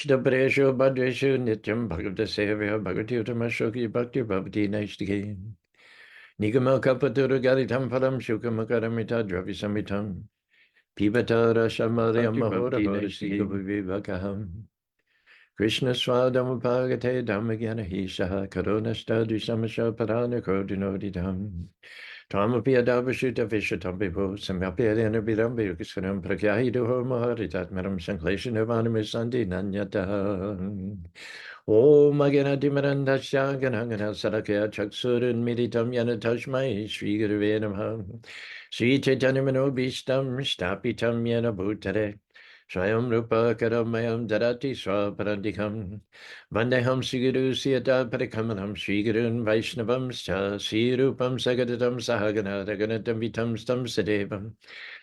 Ishtaparesho Bhadreshu Nityam Bhagavata Sevya Bhagavati Uttamashoki Bhakti Bhavati Naishtiki Nigama Kalpatura Garitam Padam Shukamakaramitta Dravi Samitam Pibata Rashamadhyam Mahora Naistika Vivakaham Krishna Swadamapagate Dhammagana Hisha Karunashta Dushamasha Padana Kodinodidam Twamapi Adavashuta Vishatam Bibo Samapyadana Bidam Bikusanam Prakyahiduho Maharitat Madam Sanklation Sandi Nanyata Om Magana Dimaranda Shaganangana Sarakya Chaksurun Militam Yanatashmai Sri Guruvenam Sri Chaitanyamano Bishtam Stapitam Yanabhutare Swayam Rupa Karamayam Darati Swaparandikam Vandeham Siguru Siyata Parikamanam Sri Gurun Vaishnavam Sri Rupam Sagadatam Sahagana Raganatam Vitam Stam Sadevam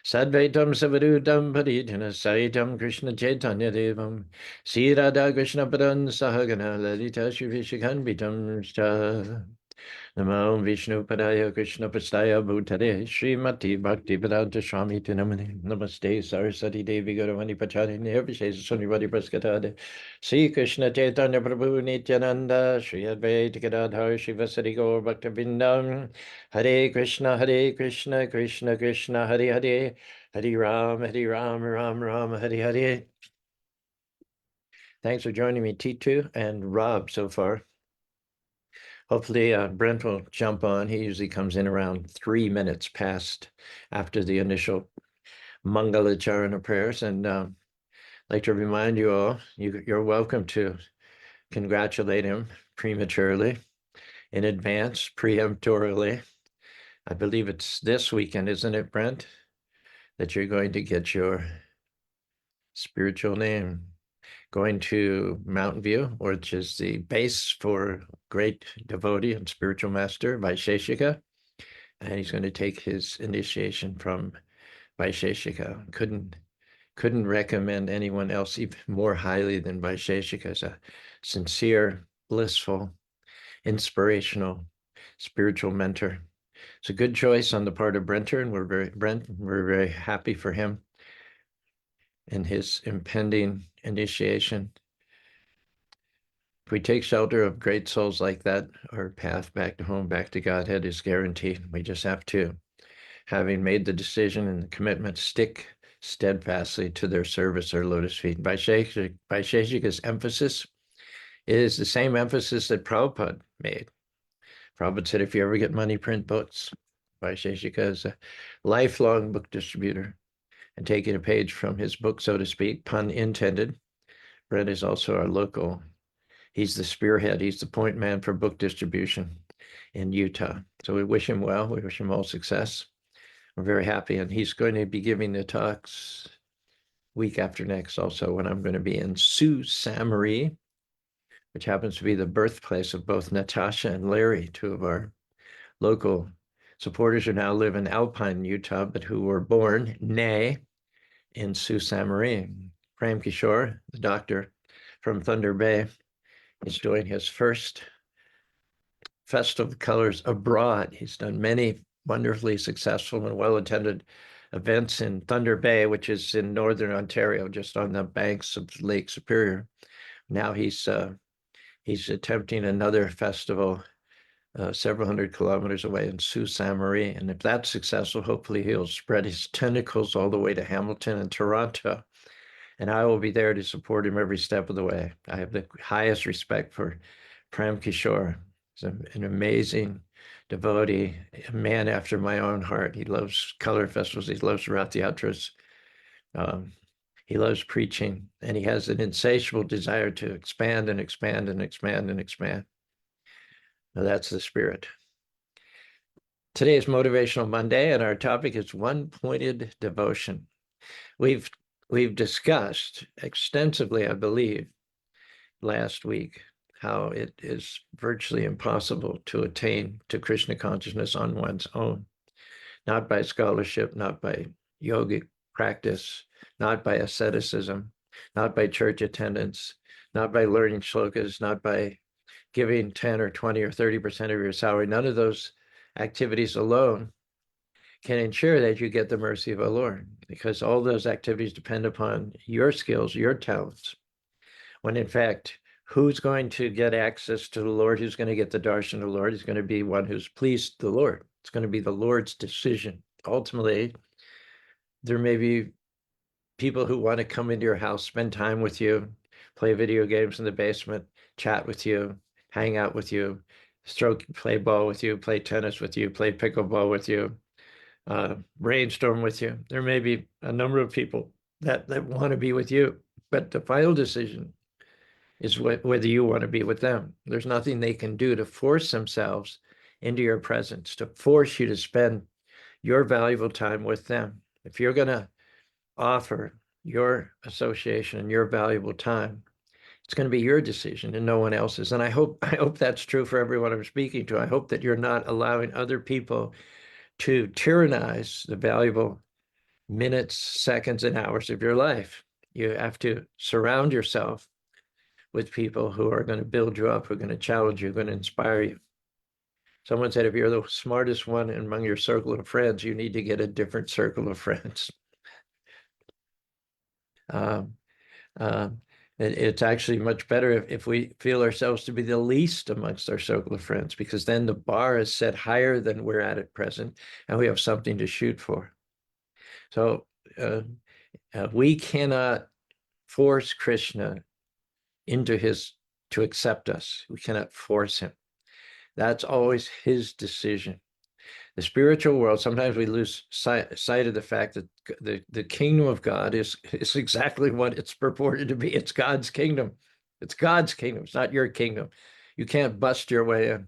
Sadvaitam Savadutam Paridhana Saitam Krishna Chaitanya Devam Sri Radha Krishna Padan Sahagana Lalita Shri Vishakan Vitam Namo Vishnu Padaya Krishna Pastaya Bhutare Srimati Bhakti Vedanta Swami Tinamani Namaste Sarasati Devi Gauravani Pachari Nirvishesa Sunivadi Praskatade Sri Krishna Chaitanya Prabhu Nityananda Sri Advaita Gadadhar Shivasari Gaur Bhaktivinoda Hare Krishna Krishna Krishna Hare Hare Hare Ram Ram Hare Hare. Thanks for joining me, T2 and Rob so far. Hopefully, Brent will jump on. He usually comes in around 3 minutes past after the initial Mangalacharana prayers. And I'd like to remind you all, you're welcome to congratulate him prematurely, in advance, preemptorily. I believe it's this weekend, isn't it, Brent, that you're going to get your spiritual name. Going to Mountain View, which is the base for great devotee and spiritual master, Vaisheshika. And he's going to take his initiation from Vaisheshika. Couldn't recommend anyone else even more highly than Vaisheshika as a sincere, blissful, inspirational, spiritual mentor. It's a good choice on the part of Brenter, and we're very happy for him in his impending initiation. If we take shelter of great souls like that, our path back to home, back to Godhead is guaranteed. We just have to, having made the decision and the commitment, stick steadfastly to their service or lotus feet. Vaisheshika's emphasis is the same emphasis that Prabhupada made. Prabhupada said, if you ever get money, print books. Vaisheshika is a lifelong book distributor. And taking a page from his book, so to speak, pun intended, Brent is also our local. He's the spearhead. He's the point man for book distribution in Utah. So we wish him well. We wish him all success. We're very happy. And he's going to be giving the talks week after next also when I'm going to be in Sault Ste. Marie, which happens to be the birthplace of both Natasha and Larry, two of our local supporters who now live in Alpine, Utah, but who were born, in Sault Ste. Marie. Prem Kishore, the doctor from Thunder Bay, is doing his first Festival of Colors abroad. He's done many wonderfully successful and well-attended events in Thunder Bay, which is in northern Ontario, just on the banks of Lake Superior. Now he's attempting another festival several hundred kilometers away in Sault Ste. Marie. And if that's successful, hopefully he'll spread his tentacles all the way to Hamilton and Toronto. And I will be there to support him every step of the way. I have the highest respect for Prem Kishore. He's an amazing devotee, a man after my own heart. He loves color festivals. He loves Rath Yatras. He loves preaching, and he has an insatiable desire to expand and expand and expand and expand. Now that's the spirit. Today is Motivational Monday, and our topic is one-pointed devotion. We've discussed extensively, I believe, last week, how it is virtually impossible to attain to Krishna consciousness on one's own, not by scholarship, not by yogic practice, not by asceticism, not by church attendance, not by learning shlokas, not by giving 10 or 20 or 30% of your salary. None of those activities alone can ensure that you get the mercy of the Lord, because all those activities depend upon your skills, your talents. when in fact, who's going to get access to the Lord? Who's going to get the darshan of the Lord? Is going to be one who's pleased the Lord. It's going to be the Lord's decision. Ultimately, there may be people who want to come into your house, spend time with you, play video games in the basement, chat with you, hang out with you, play ball with you, play tennis with you, play pickleball with you, brainstorm with you. There may be a number of people that want to be with you, but the final decision is whether you want to be with them. There's nothing they can do to force themselves into your presence, to force you to spend your valuable time with them. If you're going to offer your association and your valuable time, it's going to be your decision and no one else's. And I hope that's true for everyone I'm speaking to. I hope that you're not allowing other people to tyrannize the valuable minutes, seconds, and hours of your life. You have to surround yourself with people who are going to build you up, who are going to challenge you, going to inspire you. Someone said, if you're the smartest one among your circle of friends, you need to get a different circle of friends. It's actually much better if we feel ourselves to be the least amongst our circle of friends, because then the bar is set higher than we're at present, and we have something to shoot for. So we cannot force Krishna to accept us. We cannot force him. That's always his decision. The spiritual world, sometimes we lose sight of the fact that the kingdom of God is exactly what it's purported to be. It's God's kingdom. It's God's kingdom. It's not your kingdom. You can't bust your way in.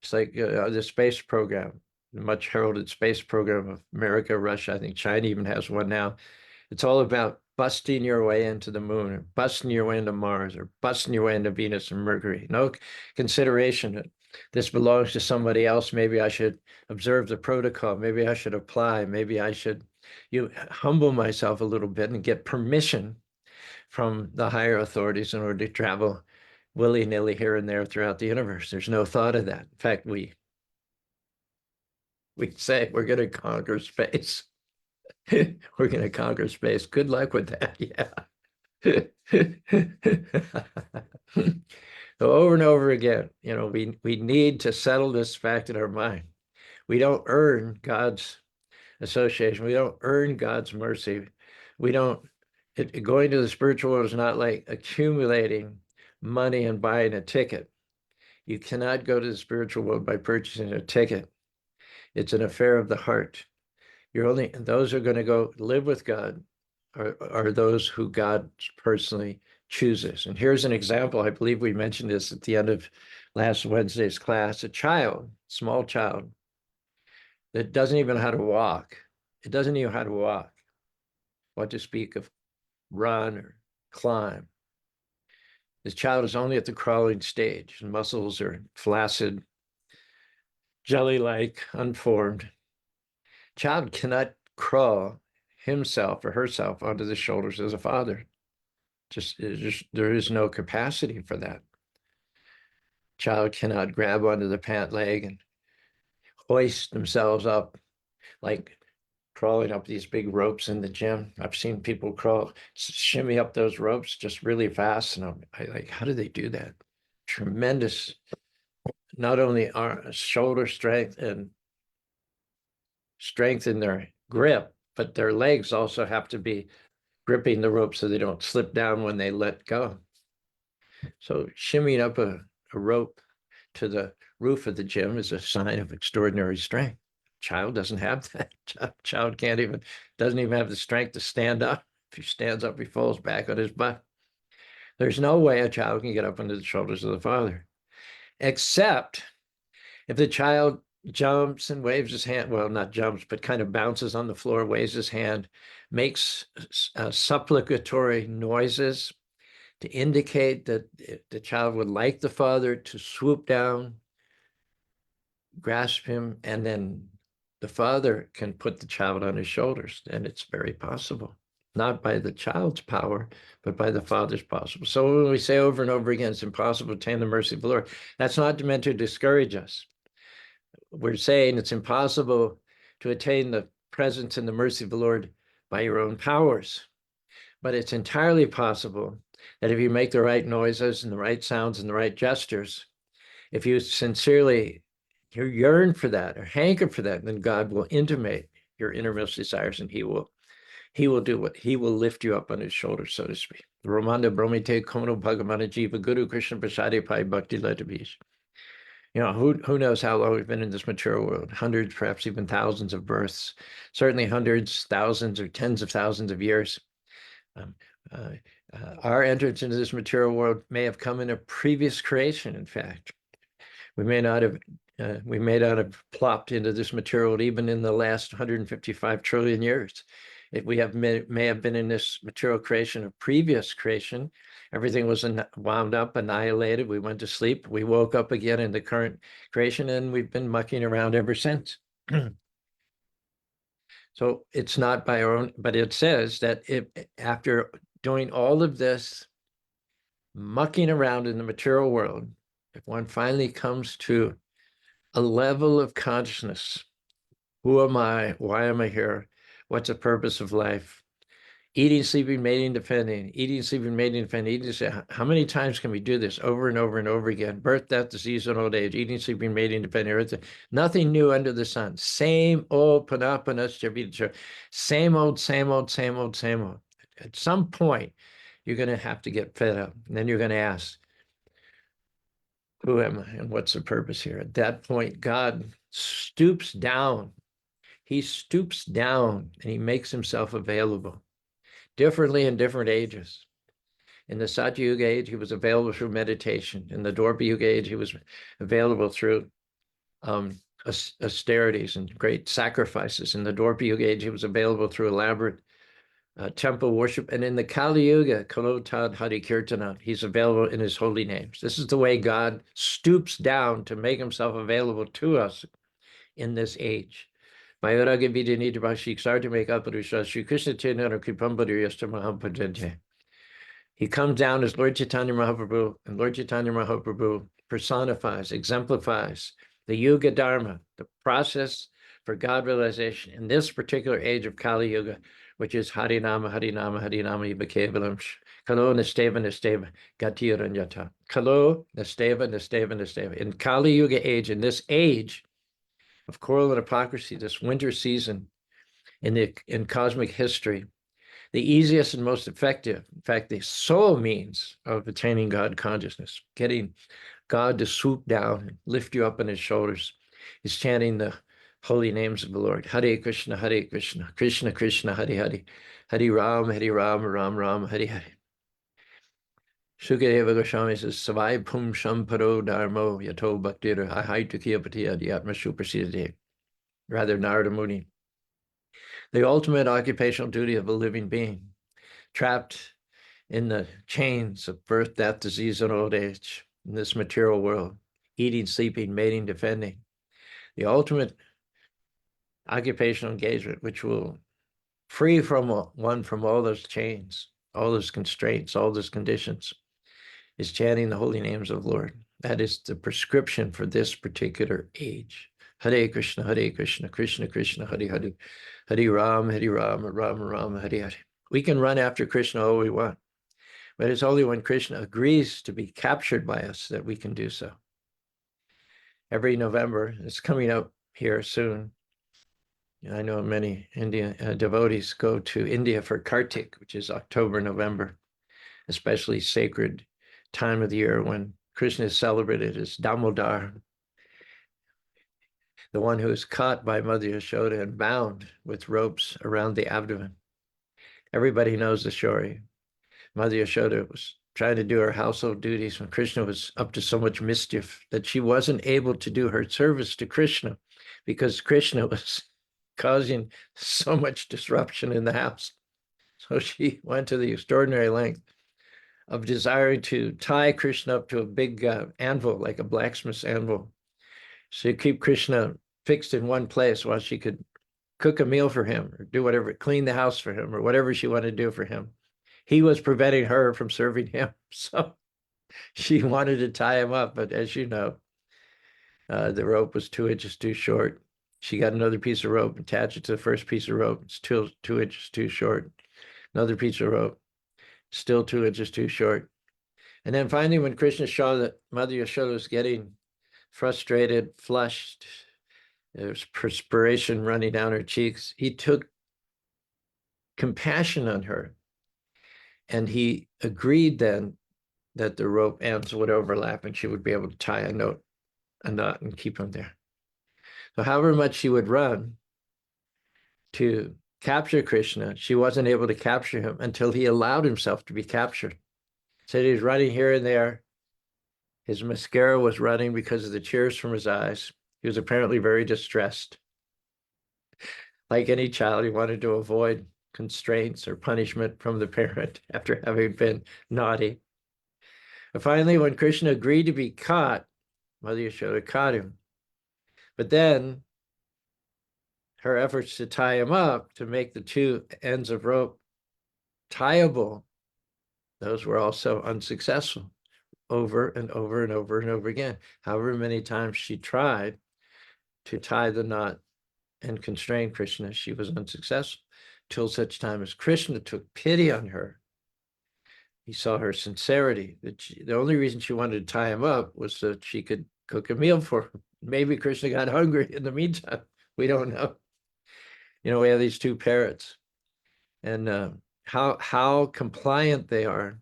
It's like the space program, the much heralded space program of America, Russia. I think China even has one now. It's all about busting your way into the moon, or busting your way into Mars, or busting your way into Venus and Mercury. No consideration that this belongs to somebody else. Maybe I should observe the protocol. Maybe I should apply. Maybe I should humble myself a little bit and get permission from the higher authorities in order to travel willy-nilly here and there throughout the universe. There's no thought of that. In fact, we say we're going to conquer space. We're going to conquer space. Good luck with that. Yeah. So over and over again, we need to settle this fact in our mind. We don't earn God's association. We don't earn God's mercy. Going to the spiritual world is not like accumulating money and buying a ticket. You cannot go to the spiritual world by purchasing a ticket. It's an affair of the heart. Those who are going to go live with God are those who God personally chooses. And here's an example. I believe we mentioned this at the end of last Wednesday's class. A small child, that doesn't even know how to walk. It doesn't even know how to walk. What to speak of run or climb. This child is only at the crawling stage. The muscles are flaccid, jelly-like, unformed. Child cannot crawl himself or herself onto the shoulders of the father. There is no capacity for that. Child cannot grab onto the pant leg and hoist themselves up like crawling up these big ropes in the gym. I've seen people shimmy up those ropes just really fast, and I like, how do they do that? Tremendous, not only our shoulder strength and strength in their grip, but their legs also have to be gripping the rope so they don't slip down when they let go. So shimmying up a rope to the roof of the gym is a sign of extraordinary strength. Child doesn't have that. Child doesn't even have the strength to stand up. If he stands up, he falls back on his butt. There's no way a child can get up onto the shoulders of the father, except if the child jumps and waves his hand, well, not jumps, but kind of bounces on the floor, waves his hand, makes supplicatory noises to indicate that the child would like the father to swoop down, grasp him, and then the father can put the child on his shoulders. And it's very possible, not by the child's power, but by the father's possible. So when we say over and over again, it's impossible to attain the mercy of the Lord, that's not meant to discourage us. We're saying it's impossible to attain the presence and the mercy of the Lord by your own powers, but it's entirely possible that if you make the right noises and the right sounds and the right gestures, if you sincerely yearn for that or hanker for that, then God will intimate your innermost desires, and he will do what he will lift you up on his shoulders, so to speak. Ramanda Bromite Kono Bhagavana Jiva Guru Krishna Prasadi Pai Bhakti Letabish. Who knows how long we've been in this material world? Hundreds, perhaps even thousands of births, certainly hundreds, thousands, or tens of thousands of years. Um, uh, our entrance into this material world may have come in a previous creation, in fact. We may not have plopped into this material even in the last 155 trillion years. We may have been in this material creation of previous creation. Everything was wound up, annihilated. We went to sleep. We woke up again in the current creation, and we've been mucking around ever since. So it's not by our own, but it says that after doing all of this mucking around in the material world, if one finally comes to a level of consciousness, who am I? Why am I here? What's the purpose of life? Eating, sleeping, mating, defending, eating, sleeping, mating, defending, eating. How many times can we do this over and over and over again? Birth, death, disease, and old age, eating, sleeping, mating, defending, nothing new under the sun. Same old panapana, same old, same old, same old, same old. At some point, you're going to have to get fed up. And then you're going to ask, who am I and what's the purpose here? At that point, God stoops down. He stoops down and he makes himself available differently in different ages. In the Satya Yuga age, he was available through meditation. In the Dwapara Yuga age, he was available through austerities and great sacrifices. In the Dwapara Yuga age, he was available through elaborate temple worship. And in the Kali Yuga, Kalotad Hari Kirtana, he's available in his holy names. This is the way God stoops down to make himself available to us in this age. He comes down as Lord Chaitanya Mahaprabhu, and Lord Chaitanya Mahaprabhu personifies, exemplifies the Yuga Dharma, the process for God realization in this particular age of Kali Yuga, which is Harinama, Harinama, Harinama, Ibakevalam, Kalo, Nasteva, Nasteva, Gatiranyata. Kalo, Nasteva, Nasteva, Nasteva. In Kali Yuga age, in this age of quarrel and hypocrisy, this winter season in cosmic history, the easiest and most effective, in fact, the sole means of attaining God consciousness, getting God to swoop down and lift you up on his shoulders, is chanting the holy names of the Lord. Hare Krishna, Krishna Krishna, Hare Hare, Hare Ram, Ram Ram, Hare Hare. Sukadeva Goswami says, Savai Pum Shamparo Dharmo Yato Bhaktira Ahaitukiyapati Adhyatma Suprasidati. Rather, Narada Muni. The ultimate occupational duty of a living being, trapped in the chains of birth, death, disease, and old age in this material world, eating, sleeping, mating, defending. The ultimate occupational engagement, which will free one from all those chains, all those constraints, all those conditions, is chanting the holy names of the Lord. That is the prescription for this particular age. Hare Krishna, Krishna Krishna, Hare Hare, Hare Ram, Ram Ram, Hare Hare. We can run after Krishna all we want, but it's only when Krishna agrees to be captured by us that we can do so. Every November, it's coming up here soon. I know many Indian devotees go to India for Kartik, which is October, November, especially sacred time of the year when Krishna is celebrated as Damodar, the one who is caught by Mother Yashoda and bound with ropes around the abdomen. Everybody knows the story. Mother Yashoda was trying to do her household duties when Krishna was up to so much mischief that she wasn't able to do her service to Krishna because Krishna was causing so much disruption in the house. So she went to the extraordinary length of desiring to tie Krishna up to a big anvil, like a blacksmith's anvil, so keep Krishna fixed in one place while she could cook a meal for him or do whatever, clean the house for him or whatever she wanted to do for him. He was preventing her from serving him. So she wanted to tie him up, but as you know, the rope was 2 inches too short. She got another piece of rope, attached it to the first piece of rope. It's 2 inches too short. Another piece of rope, still 2 inches too short. And then finally, when Krishna saw that Mother Yashoda was getting frustrated, flushed, there's perspiration running down her cheeks, he took compassion on her. And he agreed then that the rope ends would overlap and she would be able to tie a knot and keep him there. So however much she would run to capture Krishna, she wasn't able to capture him until he allowed himself to be captured. So he was running here and there. His mascara was running because of the tears from his eyes. He was apparently very distressed. Like any child, he wanted to avoid constraints or punishment from the parent after having been naughty. And finally, when Krishna agreed to be caught, Mother Yashoda caught him. But then her efforts to tie him up, to make the 2 ends of rope tieable, those were also unsuccessful over and over and over and over again. However many times she tried to tie the knot and constrain Krishna, she was unsuccessful till such time as Krishna took pity on her. He saw her sincerity. The only reason she wanted to tie him up was so that she could cook a meal for him. Maybe Krishna got hungry in the meantime. We don't know. We have these 2 parrots, and how compliant they are,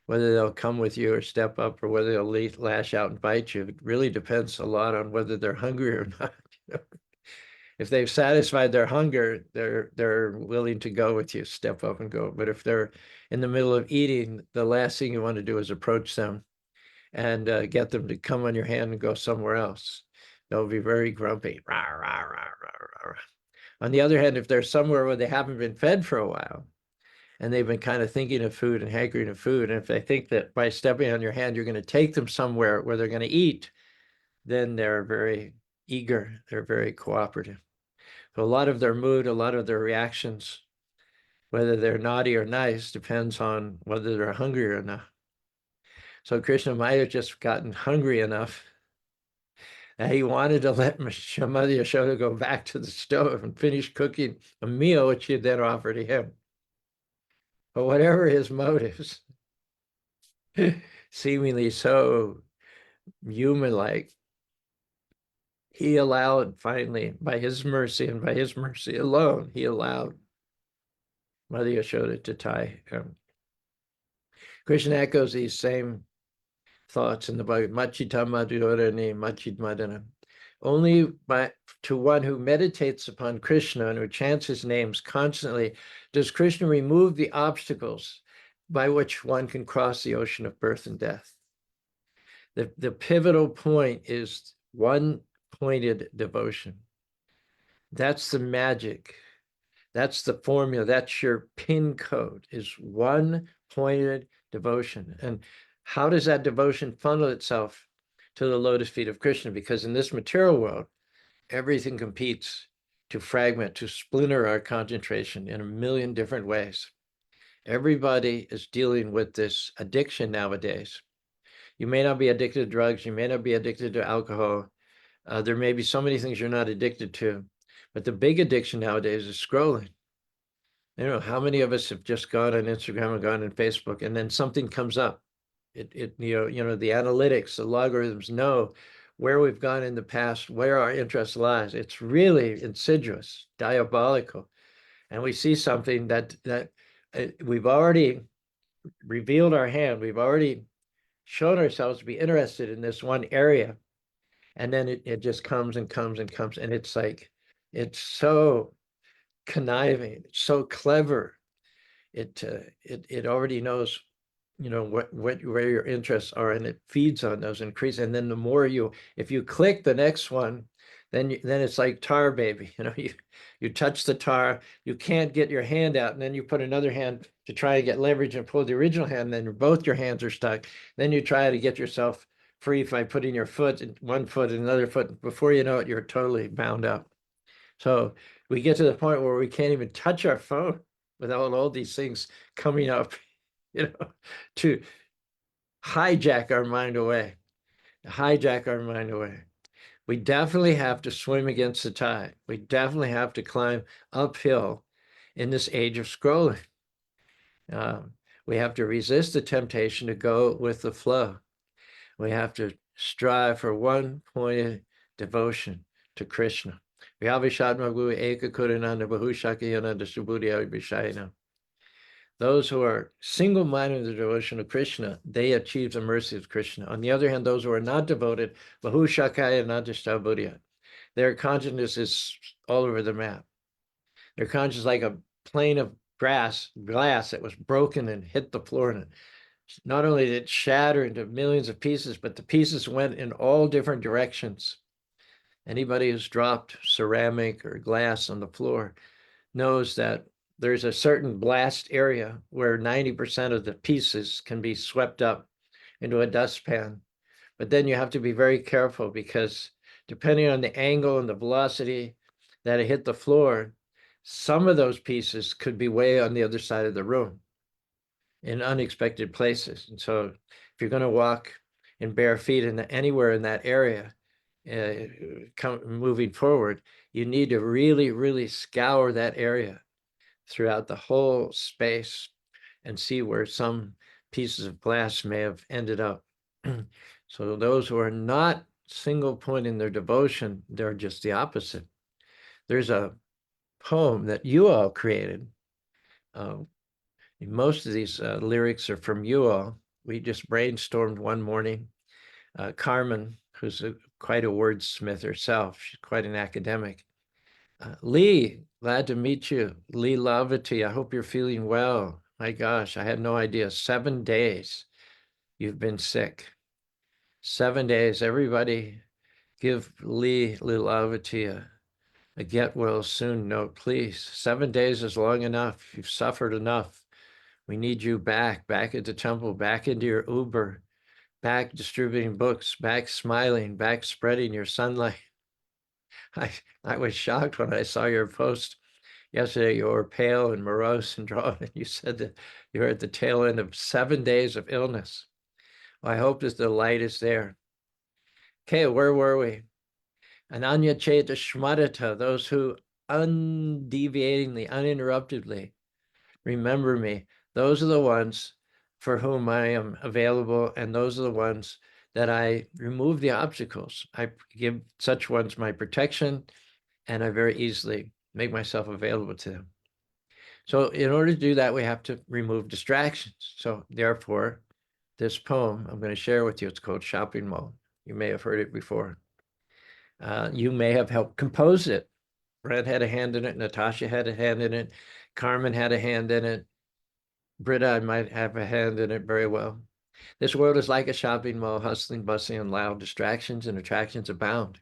whether they'll come with you or step up, or whether they'll lash out and bite you, it really depends a lot on whether they're hungry or not. If they've satisfied their hunger, they're willing to go with you, step up and go. But if they're in the middle of eating, the last thing you want to do is approach them and get them to come on your hand and go somewhere else. They'll be very grumpy. Rah, rah, rah, rah, rah. On the other hand, if they're somewhere where they haven't been fed for a while, and they've been kind of thinking of food and hankering of food, and if they think that by stepping on your hand, you're going to take them somewhere where they're going to eat, then they're very eager. They're very cooperative. So a lot of their mood, a lot of their reactions, whether they're naughty or nice, depends on whether they're hungry or not. So Krishna might have just gotten hungry enough that he wanted to let Mother Yashoda go back to the stove and finish cooking a meal, which he'd then offer to him. But whatever his motives, seemingly so human-like, he allowed, finally, by his mercy and by his mercy alone, he allowed Mother Yashoda to tie him. Krishna echoes these same thoughts in the Bhagavad Machita Madhurani Machid Madana. Only to one who meditates upon Krishna and who chants his names constantly does Krishna remove the obstacles by which one can cross the ocean of birth and death. The pivotal point is one-pointed devotion. That's the magic. That's the formula. That's your pin code, is one-pointed devotion. And how does that devotion funnel itself to the lotus feet of Krishna? Because in this material world, everything competes to fragment, to splinter our concentration in a million different ways. Everybody is dealing with this addiction nowadays. You may not be addicted to drugs. You may not be addicted to alcohol. There may be so many things you're not addicted to, but the big addiction nowadays is scrolling. How many of us have just gone on Instagram and gone on Facebook, and then something comes up. The analytics, the logarithms know where we've gone in the past, where our interest lies. It's really insidious, diabolical. And we see something that we've already revealed our hand. We've already shown ourselves to be interested in this one area. And then it just comes and comes and comes. And it's like, it's so conniving, it's so clever. It already knows where your interests are, and it feeds on those increase. And then the more if you click the next one, then it's like tar baby. You touch the tar, you can't get your hand out, and then you put another hand to try and get leverage and pull the original hand, then both your hands are stuck. Then you try to get yourself free by putting your foot in one foot and another foot. Before you know it, you're totally bound up. So we get to the point where we can't even touch our phone without all these things coming up, to hijack our mind away, We definitely have to swim against the tide. We definitely have to climb uphill in this age of scrolling. We have to resist the temptation to go with the flow. We have to strive for one pointed devotion to Krishna. Those who are single-minded in the devotion of Krishna, they achieve the mercy of Krishna. On the other hand, those who are not devoted, their consciousness is all over the map. Their consciousness is like a plane of glass that was broken and hit the floor, and not only did it shatter into millions of pieces, but the pieces went in all different directions. Anybody who's dropped ceramic or glass on the floor knows that there's a certain blast area where 90% of the pieces can be swept up into a dustpan. But then you have to be very careful, because depending on the angle and the velocity that it hit the floor, some of those pieces could be way on the other side of the room in unexpected places. And so if you're going to walk in bare feet anywhere in that area, moving forward, you need to really, really scour that area throughout the whole space and see where some pieces of glass may have ended up. So those who are not single point in their devotion, they're just the opposite. There's a poem that you all created. Most of these lyrics are from you all. We just brainstormed one morning. Carmen, who's quite a wordsmith herself, she's quite an academic. Lee, glad to meet you. Lee Lavati, I hope you're feeling well. My gosh, I had no idea. 7 days you've been sick. 7 days. Everybody give Lee Lavati a get well soon note, please. 7 days is long enough. You've suffered enough. We need you back at the temple, back into your Uber, back distributing books, back smiling, back spreading your sunlight. I was shocked when I saw your post yesterday. You were pale and morose and drawn, and you said that you were at the tail end of 7 days of illness. Well, I hope that the light is there. Okay, where were we? Ananya Cheta Shmadata, those who undeviatingly, uninterruptedly remember me. Those are the ones for whom I am available, and those are the ones that I remove the obstacles. I give such ones my protection, and I very easily make myself available to them. So in order to do that, we have to remove distractions. So therefore, this poem I'm going to share with you, it's called Shopping Mall. You may have heard it before. You may have helped compose it. Brent had a hand in it. Natasha had a hand in it. Carmen had a hand in it. Britta might have a hand in it very well. This world is like a shopping mall, hustling, bustling, and loud. Distractions and attractions abound.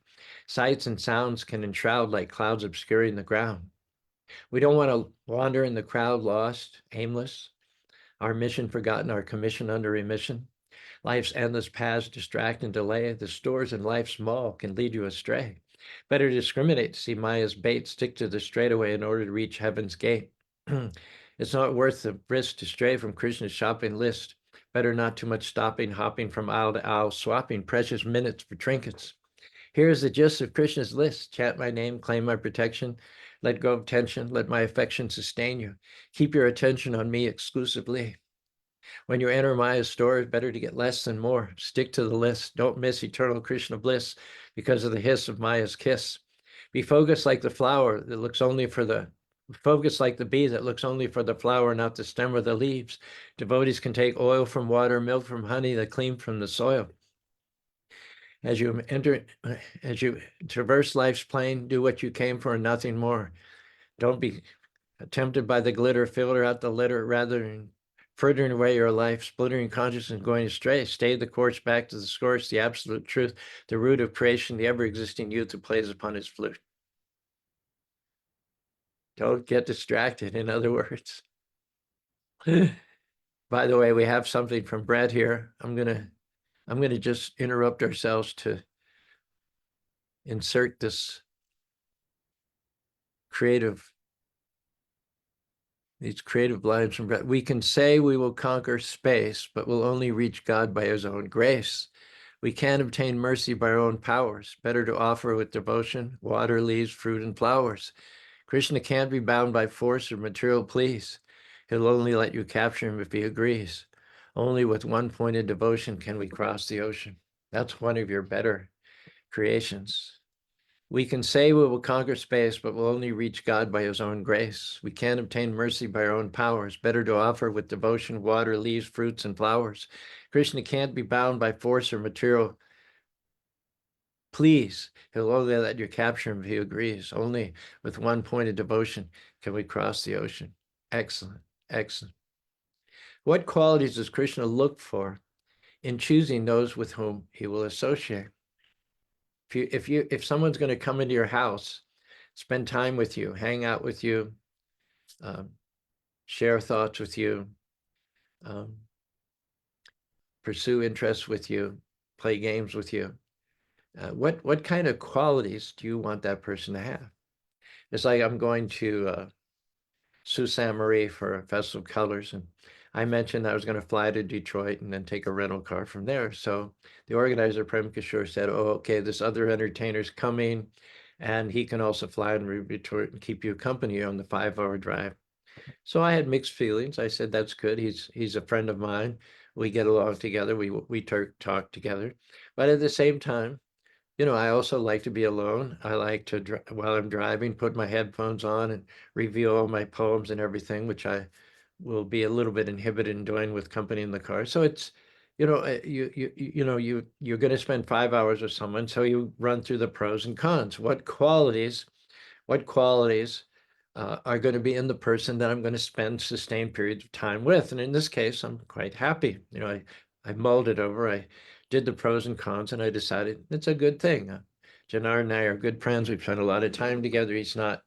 Sights and sounds can enshroud like clouds obscuring the ground. We don't want to wander in the crowd, lost, aimless, our mission forgotten, our commission under remission. Life's endless paths distract and delay. The stores in life's mall can lead you astray. Better discriminate to see Maya's bait, stick to the straightaway in order to reach heaven's gate. It's not worth the risk to stray from Krishna's shopping list. Better not too much stopping, hopping from aisle to aisle, swapping precious minutes for trinkets. Here's the gist of Krishna's list. Chant my name, claim my protection, let go of tension, let my affection sustain you. Keep your attention on me exclusively. When you enter Maya's store, it's better to get less than more. Stick to the list. Don't miss eternal Krishna bliss because of the hiss of Maya's kiss. Be focused like the flower that looks only for the Focus like the bee that looks only for the flower, not the stem or the leaves. Devotees can take oil from water, milk from honey, that clean from the soil. As you traverse life's plane, do what you came for and nothing more. Don't be tempted by the glitter, filter out the litter, rather than frittering away your life, splintering consciousness and going astray. Stay the course back to the source, the absolute truth, the root of creation, the ever-existing youth who plays upon his flute. Don't get distracted, in other words. By the way, we have something from Brent here. I'm gonna just interrupt ourselves to insert these creative lines from Brent. We can say we will conquer space, but we'll only reach God by his own grace. We can't obtain mercy by our own powers. Better to offer with devotion, water, leaves, fruit, and flowers. Krishna can't be bound by force or material pleas. He'll only let you capture him if he agrees. Only with one pointed devotion can we cross the ocean. That's one of your better creations. We can say we will conquer space, but we'll only reach God by his own grace. We can't obtain mercy by our own powers. Better to offer with devotion water, leaves, fruits, and flowers. Krishna can't be bound by force or material pleas. He'll only let you capture him if he agrees. Only with one pointed devotion can we cross the ocean. Excellent, excellent. What qualities does Krishna look for in choosing those with whom he will associate? If someone's going to come into your house, spend time with you, hang out with you, um, share thoughts with you, um, pursue interests with you, play games with you, what kind of qualities do you want that person to have? It's like I'm going to Sault Ste. Marie for a Festival of Colors, and I mentioned I was going to fly to Detroit and then take a rental car from there. So the organizer, Prem Kishore, said, "Oh, okay, this other entertainer's coming, and he can also fly to Detroit and keep you company on the 5-hour drive." So I had mixed feelings. I said, "That's good. He's a friend of mine. We get along together. We talk together." But at the same time, I also like to be alone. I like to, while I'm driving, put my headphones on and review all my poems and everything, which I will be a little bit inhibited in doing with company in the car. So it's, you're going to spend 5 hours with someone, so you run through the pros and cons. What qualities are going to be in the person that I'm going to spend sustained periods of time with? And in this case, I'm quite happy. I mulled it over. I did the pros and cons, and I decided it's a good thing. Janar and I are good friends. We've spent a lot of time together. He's not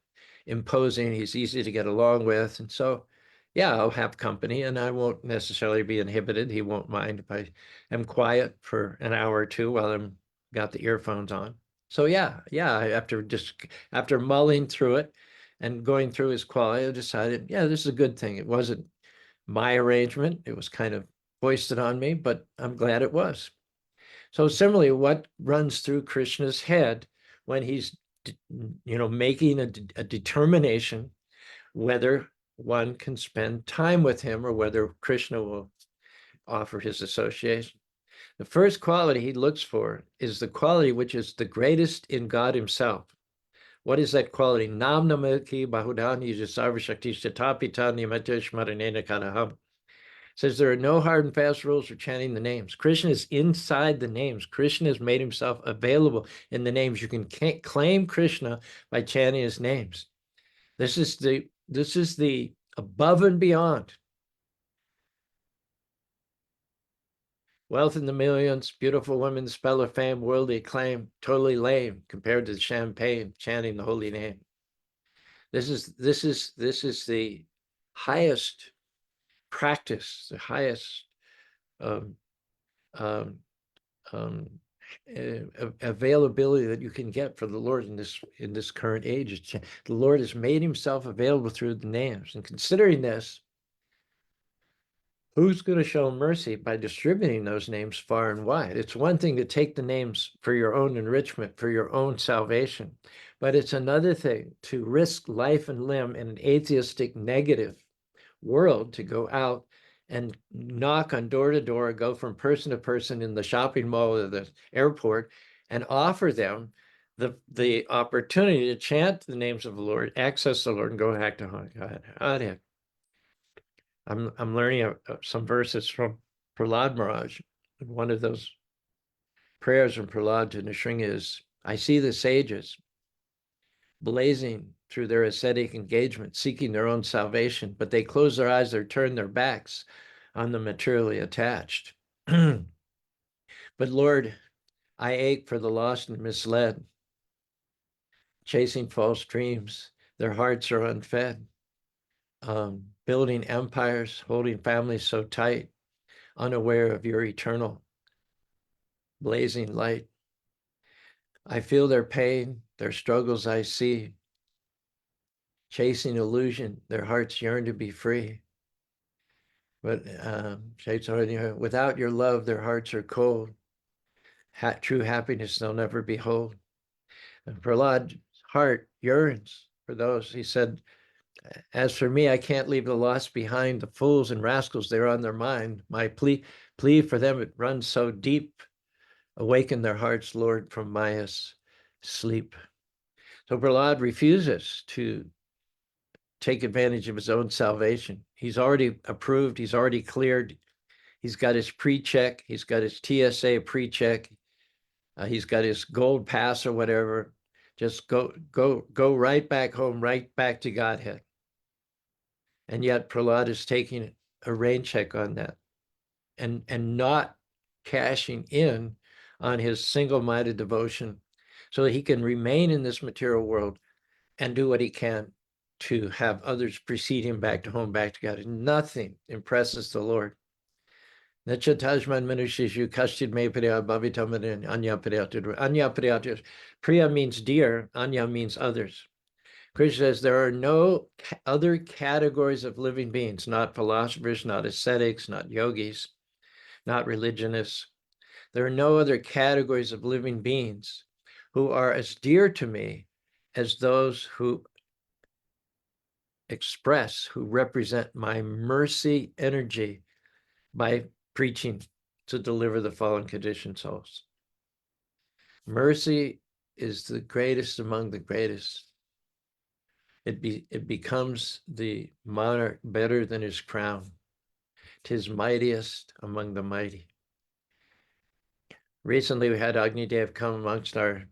imposing. He's easy to get along with. And so, yeah, I'll have company, and I won't necessarily be inhibited. He won't mind if I am quiet for an hour or two while I'm got the earphones on. So yeah, after mulling through it and going through his quality, I decided, yeah, this is a good thing. It wasn't my arrangement. It was kind of foisted on me, but I'm glad it was. So similarly, what runs through Krishna's head when he's, making a determination whether one can spend time with him or whether Krishna will offer his association? The first quality he looks for is the quality which is the greatest in God himself. What is that quality? Nam namaki bahudani sarvashakti shatapita nimatesh maranena kanaham. Says there are no hard and fast rules for chanting the names. Krishna is inside the names. Krishna has made himself available in the names. You can claim Krishna by chanting his names. This is the above and beyond. Wealth in the millions, beautiful women, spell of fame, worldly acclaim, totally lame compared to the champagne chanting the holy name. This is the highest practice, the highest um, um, um, availability that you can get for the Lord in this current age. The Lord has made himself available through the names. And considering this, who's going to show mercy by distributing those names far and wide? It's one thing to take the names for your own enrichment, for your own salvation, but it's another thing to risk life and limb in an atheistic negative world, to go out and knock on door to door, go from person to person in the shopping mall or the airport, and offer them the opportunity to chant the names of the Lord, access the Lord, and go back to God. I'm learning some verses from Prahlad Maharaj. One of those prayers from Prahlad to Nrsimha is, I see the sages blazing through their ascetic engagement, seeking their own salvation, but they close their eyes, they turn their backs on the materially attached. But Lord, I ache for the lost and misled, chasing false dreams. Their hearts are unfed, building empires, holding families so tight, unaware of your eternal blazing light. I feel their pain, their struggles I see, chasing illusion, their hearts yearn to be free. But without your love, their hearts are cold. True happiness they'll never behold. And Prahlad's heart yearns for those. He said, As for me, I can't leave the lost behind. The fools and rascals, they're on their mind. My plea for them, it runs so deep. Awaken their hearts, Lord, from Maya's sleep. So Prahlad refuses to take advantage of his own salvation. He's already approved. He's already cleared. He's got his pre-check. He's got his TSA pre-check. He's got his gold pass or whatever. Just go right back home, right back to Godhead. And yet Prahlad is taking a rain check on that and not cashing in on his single-minded devotion so that he can remain in this material world and do what he can to have others precede him back to home, back to God. Nothing impresses the Lord. Priya means dear, anya means others. Krishna says there are no other categories of living beings, not philosophers, not ascetics, not yogis, not religionists. There are no other categories of living beings who are as dear to me as those who express, who represent my mercy energy by preaching to deliver the fallen conditioned souls. Mercy is the greatest among the greatest. It becomes the monarch better than his crown. 'Tis mightiest among the mighty. Recently, we had Agni Dev come amongst our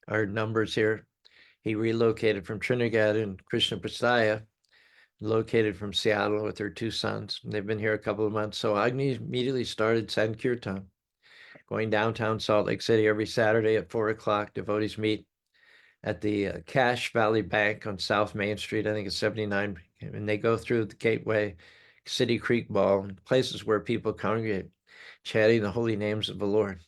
numbers here. He relocated from Trinidad and Krishna Prasaya, located from Seattle with her two sons. They've been here a couple of months. So Agni immediately started Sankirtan, going downtown Salt Lake City every Saturday at 4 o'clock. Devotees meet at the Cache Valley Bank on South Main Street. I think it's 79. And they go through the Gateway, City Creek Ball, and places where people congregate, chanting the holy names of the Lord.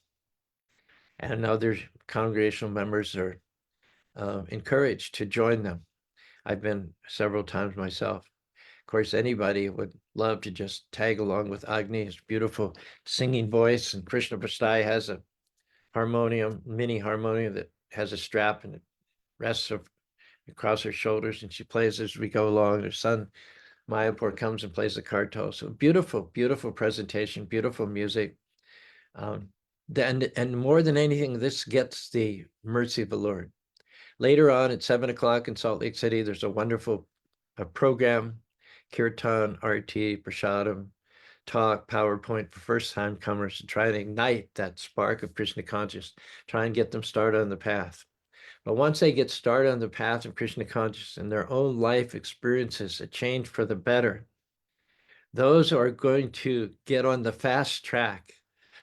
And other congregational members are encouraged to join them. I've been several times myself. Of course, anybody would love to just tag along with Agni, his beautiful singing voice. And Krishna Prastai has a harmonium, mini harmonium that has a strap and it rests across her shoulders, and she plays as we go along. Her son Mayapur comes and plays the kartal. So beautiful, beautiful presentation, beautiful music. And more than anything, this gets the mercy of the Lord. Later on at 7 o'clock in Salt Lake City, there's a wonderful program, Kirtan, RT, Prashadam, talk, PowerPoint for first-time comers to try and ignite that spark of Krishna consciousness, try and get them started on the path. But once they get started on the path of Krishna consciousness and their own life experiences a change for the better, those are going to get on the fast track,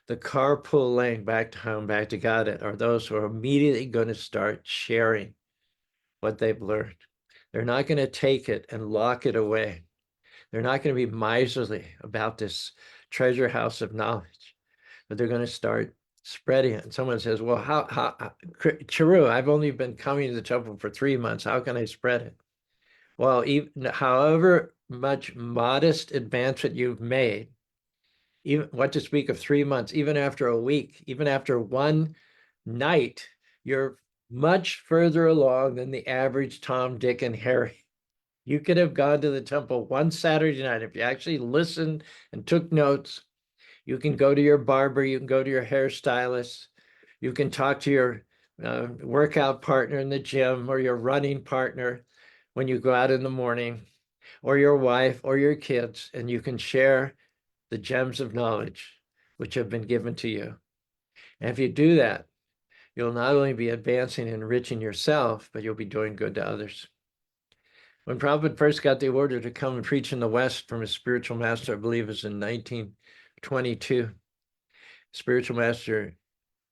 the carpool lane back to home, back to God, are those who are immediately going to start sharing what they've learned. They're not going to take it and lock it away. They're not going to be miserly about this treasure house of knowledge, but they're going to start spreading it. And someone says, well, how Caru, I've only been coming to the temple for 3 months. How can I spread it? Well, even however much modest advancement you've made, even what to speak of 3 months, even after a week, even after one night, you're much further along than the average Tom, Dick, and Harry. You could have gone to the temple one Saturday night. If you actually listened and took notes, you can go to your barber, you can go to your hairstylist, you can talk to your workout partner in the gym or your running partner when you go out in the morning, or your wife or your kids, and you can share the gems of knowledge which have been given to you. And if you do that, you'll not only be advancing and enriching yourself, but you'll be doing good to others. When Prabhupada first got the order to come and preach in the West from his spiritual master, I believe it was in 1922, spiritual master,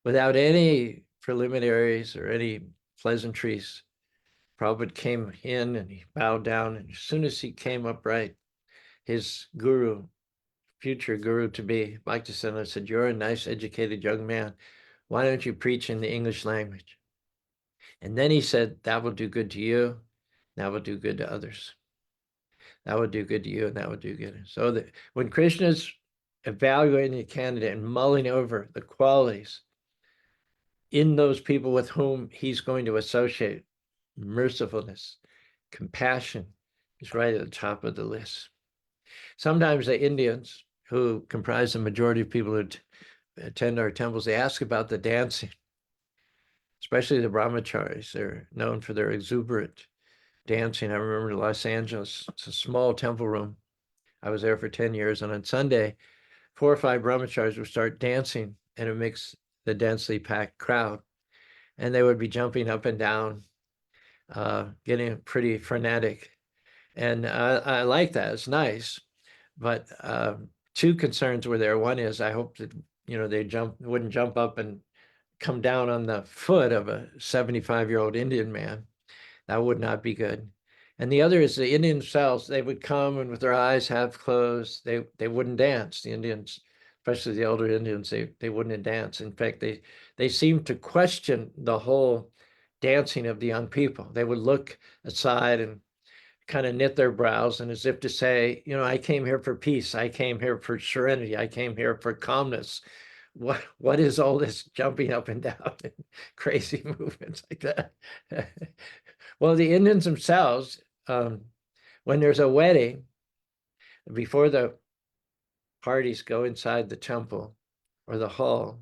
without any preliminaries or any pleasantries, Prabhupada came in and he bowed down. And as soon as he came upright, his guru, future guru to be, Bhaktisena, said, you're a nice, educated young man. Why don't you preach in the English language? And then he said, that will do good to you. That will do good to others. That would do good to you, and that would do good. So that when Krishna's evaluating a candidate and mulling over the qualities in those people with whom he's going to associate, mercifulness, compassion, He's right at the top of the list. Sometimes the Indians, who comprise the majority of people who attend our temples, they ask about the dancing, especially the brahmacharis. They're known for their exuberant dancing. I remember in Los Angeles, it's a small temple room. I was there for 10 years, and on Sunday, 4 or 5 brahmacharis would start dancing, and it makes the densely packed crowd. And they would be jumping up and down, getting pretty frenetic. And I like that. It's nice. But 2 concerns were there. One is I hope that, they wouldn't jump up and come down on the foot of a 75-year-old Indian man. That would not be good. And the other is the Indian themselves. They would come and with their eyes half closed, they wouldn't dance. The Indians, especially the elder Indians, they wouldn't dance. In fact, they seemed to question the whole dancing of the young people. They would look aside and kind of knit their brows, and as if to say, I came here for peace. I came here for serenity. I came here for calmness. What is all this jumping up and down and crazy movements like that? Well, the Indians themselves, when there's a wedding, before the parties go inside the temple or the hall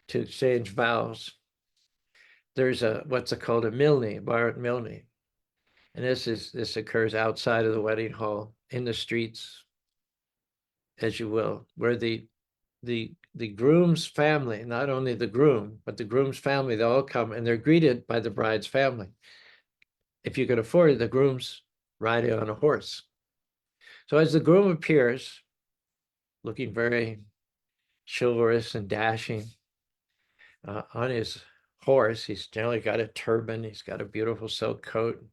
to exchange vows, there's what's called a milni, Bharat milni. And this occurs outside of the wedding hall, in the streets, as you will, where the groom's family, not only the groom, but the groom's family, they all come and they're greeted by the bride's family. If you can afford it, the groom's riding on a horse. So as the groom appears, looking very chivalrous and dashing, on his horse, he's generally got a turban, he's got a beautiful silk coat,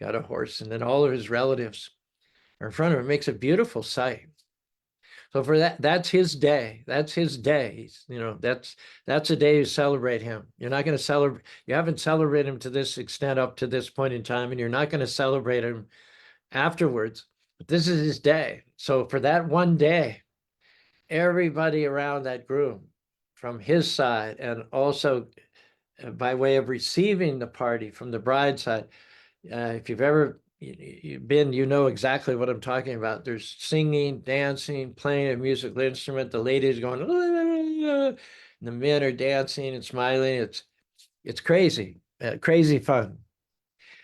got a horse, and then all of his relatives are in front of him. It makes a beautiful sight. So for that's his day. That's his day. That's a day you celebrate him. You're not going to celebrate. You haven't celebrated him to this extent up to this point in time, and you're not going to celebrate him afterwards. But this is his day. So for that one day, everybody around that groom, from his side, and also by way of receiving the party from the bride's side, if you've ever been, you know exactly what I'm talking about. There's singing, dancing, playing a musical instrument. The ladies going, and the men are dancing and smiling. It's crazy, crazy fun.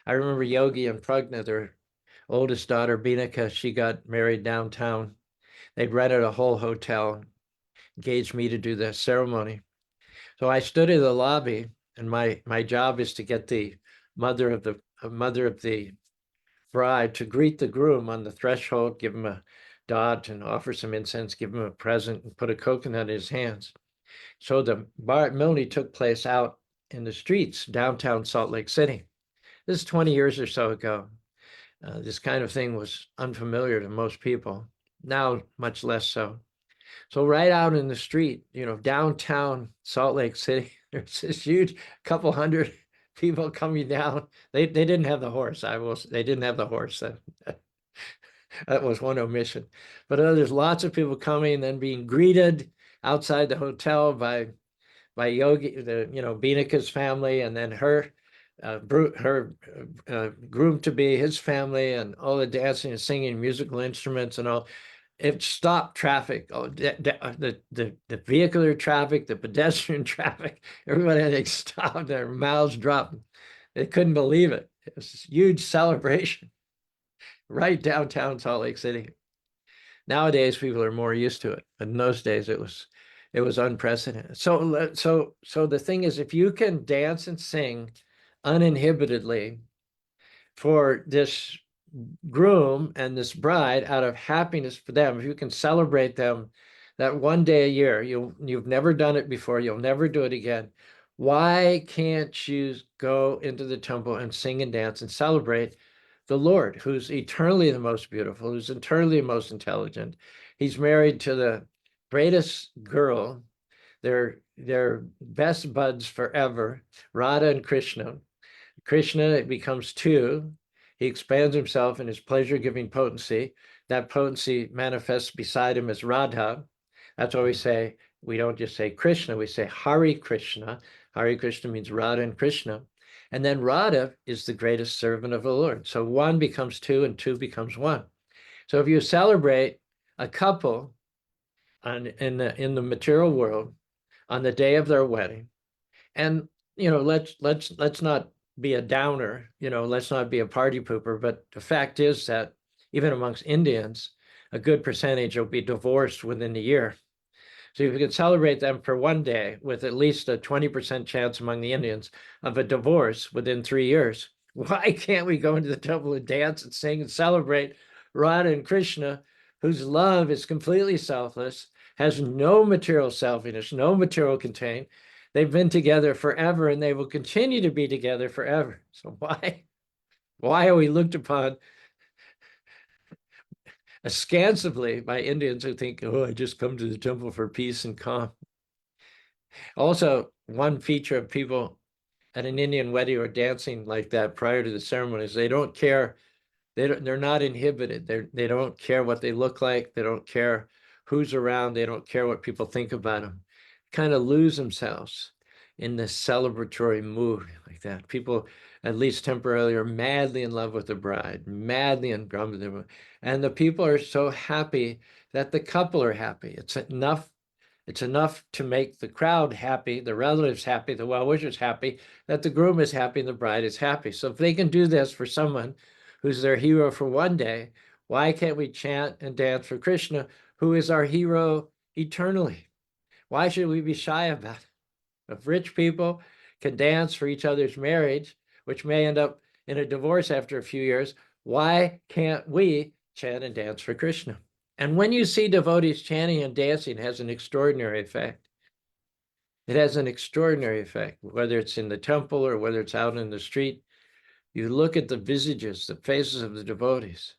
I remember Yogi and Pragna, their oldest daughter, Binika, she got married downtown. They'd rented a whole hotel, engaged me to do the ceremony. So I stood in the lobby, and my job is to get the mother of the bride to greet the groom on the threshold, give him a dot and offer some incense, give him a present, and put a coconut in his hands. So the Bharat Milni took place out in the streets, downtown Salt Lake City. This is 20 years or so ago. This kind of thing was unfamiliar to most people. Now, much less so. So right out in the street, downtown Salt Lake City, there's this huge couple hundred people coming down. They didn't have the horse. They didn't have the horse. That was one omission. But there's lots of people coming and then being greeted outside the hotel by Yogi, Binika's family, and then her groom to be, his family, and all the dancing and singing, musical instruments and all. It stopped traffic, the vehicular traffic, the pedestrian traffic. Everybody had to stop, their mouths dropped. They couldn't believe it. It was this huge celebration right downtown Salt Lake City. Nowadays, people are more used to it, but in those days, it was unprecedented. So the thing is, if you can dance and sing uninhibitedly for this groom and this bride out of happiness for them, if you can celebrate them that one day a year, you've never done it before, you'll never do it again. Why can't you go into the temple and sing and dance and celebrate the Lord, who's eternally the most beautiful, who's eternally the most intelligent? He's married to the greatest girl. They're best buds forever, Radha and Krishna. Krishna becomes 2. He expands himself in his pleasure-giving potency. That potency manifests beside him as Radha. That's why we don't just say Krishna, we say Hari Krishna. Hari Krishna means Radha and Krishna. And then Radha is the greatest servant of the Lord. So one becomes two and two becomes one. So if you celebrate a couple in the material world on the day of their wedding, and let's not be a downer, let's not be a party pooper, but the fact is that even amongst Indians, a good percentage will be divorced within a year. So if you can celebrate them for one day with at least a 20% chance among the Indians of a divorce within 3 years, why can't we go into the temple and dance and sing and celebrate Radha and Krishna, whose love is completely selfless, has no material selfishness, no material contained. They've been together forever and they will continue to be together forever. So why are we looked upon askancely by Indians who think, oh, I just come to the temple for peace and calm? Also, one feature of people at an Indian wedding or dancing like that prior to the ceremony is they don't care. They're not inhibited. They don't care what they look like. They don't care who's around. They don't care what people think about them. Kind of lose themselves in this celebratory mood like that. People, at least temporarily, are madly in love with the bride, madly in love with them. And the people are so happy that the couple are happy. It's enough to make the crowd happy, the relatives happy, the well-wishers happy, that the groom is happy and the bride is happy. So if they can do this for someone who's their hero for one day, why can't we chant and dance for Krishna, who is our hero eternally? Why should we be shy about it? If rich people can dance for each other's marriage, which may end up in a divorce after a few years, why can't we chant and dance for Krishna? And when you see devotees chanting and dancing, it has an extraordinary effect. It has an extraordinary effect, whether it's in the temple or whether it's out in the street. You look at the visages, the faces of the devotees,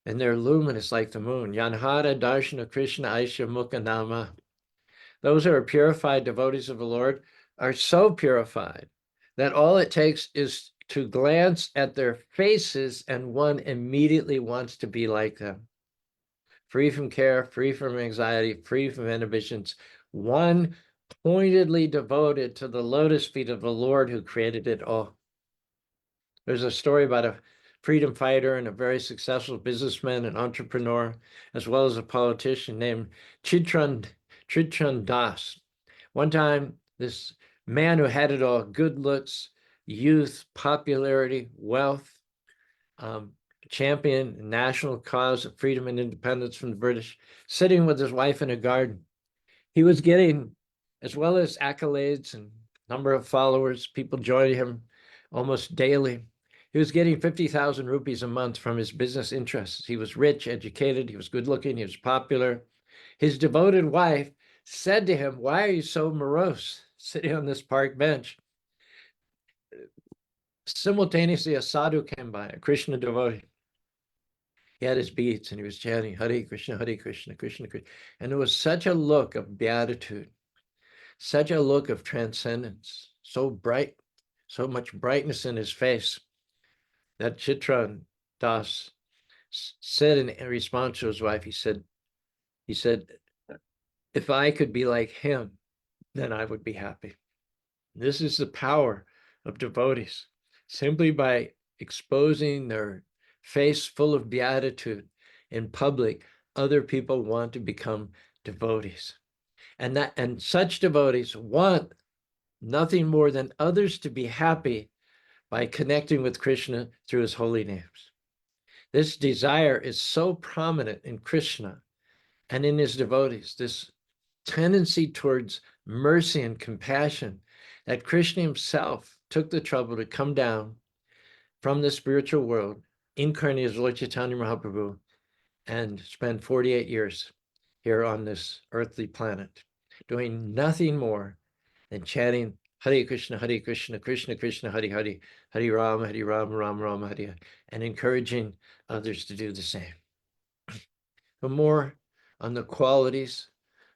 and they're luminous like the moon. Yanhara Darshana Krishna Aisha Mukha Nama. Those who are purified devotees of the Lord are so purified that all it takes is to glance at their faces and one immediately wants to be like them. Free from care, free from anxiety, free from inhibitions, one pointedly devoted to the lotus feet of the Lord who created it all. There's a story about a freedom fighter and a very successful businessman and entrepreneur, as well as a politician named Chitran Das. One time, this man who had it all, good looks, youth, popularity, wealth, champion national cause of freedom and independence from the British, sitting with his wife in a garden. He was getting, as well as accolades and number of followers, people joining him almost daily. He was getting 50,000 rupees a month from his business interests. He was rich, educated, he was good looking, he was popular. His devoted wife said to him, why are you so morose sitting on this park bench? Simultaneously, a sadhu came by, a Krishna devotee. He had his beads and he was chanting Hare Krishna, Krishna Krishna. And there was such a look of beatitude, such a look of transcendence, so bright, so much brightness in his face, that Chitran Das said in response to his wife, he said, if I could be like him, then I would be happy. This is the power of devotees. Simply by exposing their face full of beatitude in public, other people want to become devotees. And such devotees want nothing more than others to be happy by connecting with Krishna through his holy names. This desire is so prominent in Krishna and in his devotees, this tendency towards mercy and compassion, that Krishna himself took the trouble to come down from the spiritual world, incarnated as Lord Chaitanya Mahaprabhu, and spend 48 years here on this earthly planet, doing nothing more than chanting Hare Krishna, Krishna Krishna, Hare Hare, Hare Rama, Rama Rama, Hare, and encouraging others to do the same. For more on the qualities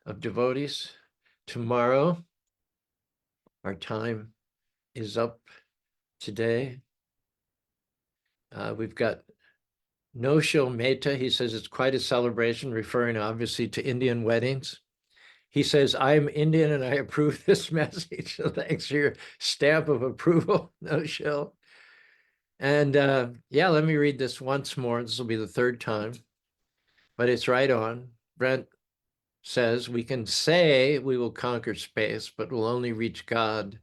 of devotees, tomorrow, our time is up today. We've got No Shil Mehta. He says it's quite a celebration, referring obviously to Indian weddings. He says, I'm Indian and I approve this message. So thanks for your stamp of approval. No shill. And yeah, let me read this once more. This will be the third time, but it's right on. Brent says, we can say we will conquer space, but we'll only reach God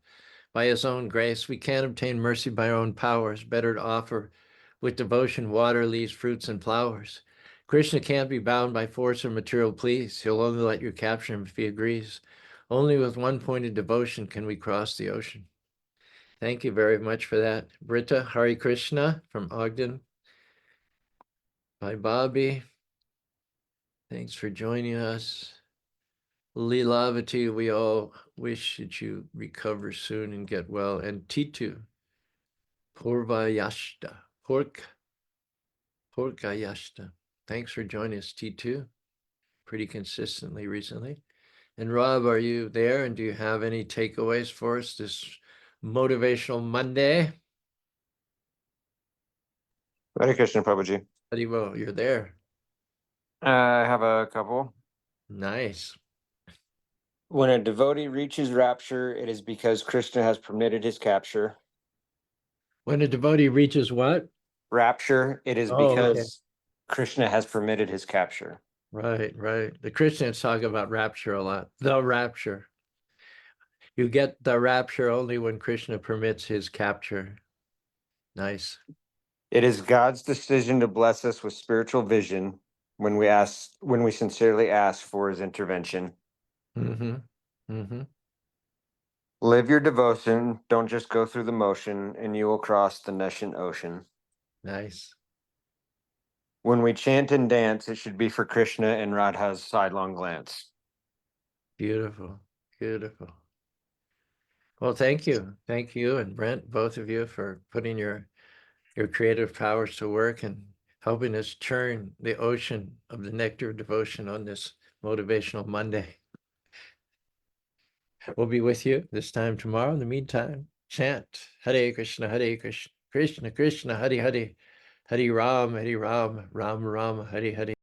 by his own grace. We can't obtain mercy by our own powers. Better to offer with devotion water, leaves, fruits, and flowers. Krishna can't be bound by force or material pleas. He'll only let you capture him if he agrees. Only with one-pointed devotion can we cross the ocean. Thank you very much for that. Britta, Hari Krishna from Ogden. Hi, Bobby. Thanks for joining us. Lilavati, we all wish that you recover soon and get well. And Titu, Purvayashta, Purkayashta. Thanks for joining us, Titu, pretty consistently recently. And Rob, are you there? And do you have any takeaways for us this Motivational Monday? Hare Krishna, Prabhuji. Haribo, you're there. I have a couple. Nice. When a devotee reaches rapture, it is because Krishna has permitted his capture. When a devotee reaches what? Rapture, it is because Krishna has permitted his capture. Right, right. The Christians talk about rapture a lot. The rapture. You get the rapture only when Krishna permits his capture. Nice. It is God's decision to bless us with spiritual vision when we sincerely ask for his intervention. Mm-hmm. Mm-hmm. Live your devotion, don't just go through the motion, and you will cross the Neshan ocean. Nice. When we chant and dance, it should be for Krishna and Radha's sidelong glance. Beautiful. Beautiful. Well, thank you. Thank you and Brent, both of you, for putting your creative powers to work and helping us churn the ocean of the nectar of devotion on this Motivational Monday. We'll be with you this time tomorrow. In the meantime, chant Hare Krishna, Hare Krishna, Krishna Krishna, Hare Hare, Hare Ram, Ram Ram, Hare Hare.